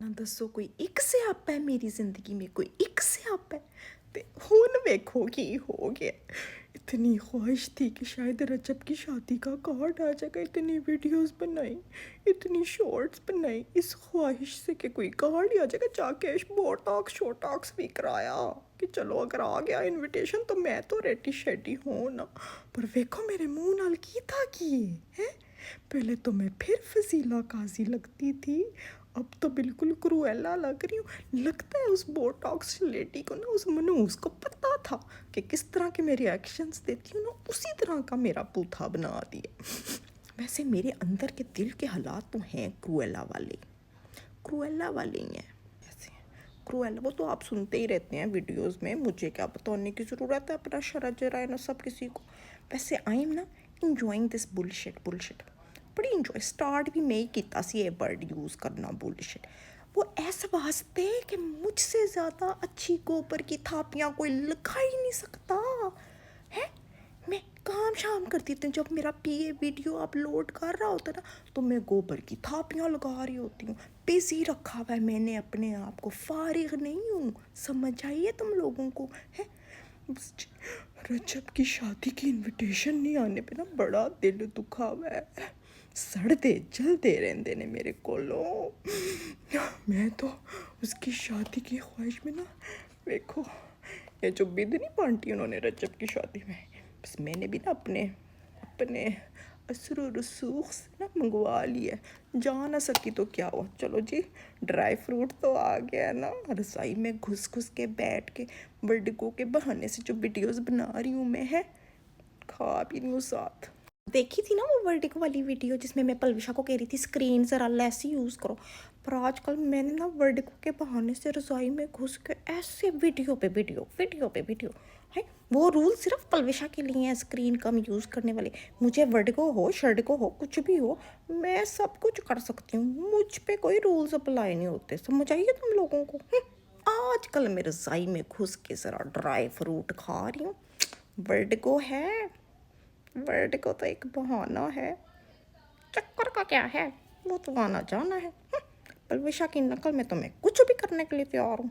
ना दसो कोई एक स्यापा है मेरी जिंदगी में, कोई एक स्यापा है। ते हुन वेखो की हो गया। इतनी ख्वाहिश थी कि शायद रजब की शादी का कार्ड आ जाएगा, इतनी वीडियोस बनाई, इतनी शॉर्ट्स बनाई इस ख्वाहिश से कि कोई कार्ड ही आ जाएगा। जाके बोटॉक्स शोटॉक्स भी कराया कि चलो अगर आ गया इनविटेशन तो मैं तो रेडी शेडी हूँ ना। पर वेखो मेरे मुंह नाल की था कि है। पहले तो मैं फिर फजीला काजी लगती थी, अब तो बिल्कुल क्रूएला लग रही हूँ। लगता है उस बोटॉक्स लेडी को ना, उस मनूस को पता था कि किस तरह के मेरे एक्शंस देती हूँ ना, उसी तरह का मेरा बूथा बना दिया। वैसे मेरे अंदर के दिल के हालात तो हैं क्रूएला वाले, क्रूएला वाले ही हैं। ऐसे क्रूएला वो तो आप सुनते ही रहते हैं वीडियोस में, मुझे क्या बताने की ज़रूरत है, अपना शरा जरा है ना सब किसी को। वैसे आई एम ना इंजॉइंग दिस बुलशिट बुलशिट, बड़ी इंजॉय। स्टार्ट भी मैं ही किया सी ये वर्ड यूज़ करना बुलशिट। वो ऐसे वास्ते कि मुझसे ज़्यादा अच्छी गोबर की थापियाँ कोई लगा ही नहीं सकता है। मैं काम शाम करती थी, जब मेरा पीए वीडियो अपलोड कर रहा होता ना तो मैं गोबर की थापियाँ लगा रही होती हूँ। बिजी रखा हुआ है मैंने अपने आप को, फारिग नहीं हूँ। समझ आइए तुम लोगों को है। रजब की शादी की इनविटेशन नहीं आने पे ना बड़ा दिल दुखा हुआ है। सड़ते जलते रहते ने मेरे कोलों। मैं तो उसकी शादी की ख्वाहिश में ना, देखो ये जो बिद नहीं बांटी उन्होंने रजब की शादी में, बस मैंने भी ना अपने अपने असर रसूख से ना मंगवा लिया। जा ना सकी तो क्या हुआ, चलो जी ड्राई फ्रूट तो आ गया ना। रज़ाई में घुस घुस के बैठ के वर्डिको के बहाने से जो वीडियोस बना रही हूँ मैं है, खा भी नहीं हूँ साथ। देखी थी ना वो वर्डिको वाली वीडियो जिसमें मैं पलविशा को कह रही थी स्क्रीन ज़रा लेस ही यूज़ करो। पर आजकल मैंने ना वर्डिको के बहाने से रज़ाई में घुस के ऐसे वीडियो पे वीडियो वीडियो पे वीडियो है। वो रूल सिर्फ पलविशा के लिए हैं, स्क्रीन कम यूज़ करने वाले। मुझे वर्डिको हो शर्डिको हो कुछ भी हो, मैं सब कुछ कर सकती हूँ, मुझ पे कोई रूल्स अप्लाई नहीं होते। समझ आइए तुम लोगों को। आजकल मैं रज़ाई में घुस के ज़रा ड्राई फ्रूट खा रही हूँ। वर्डिको है, वर्ड को तो एक बहाना है, चक्कर का क्या है, वो तो आना जाना है। पलविशा की नकल में तो मैं कुछ भी करने के लिए तैयार हूँ।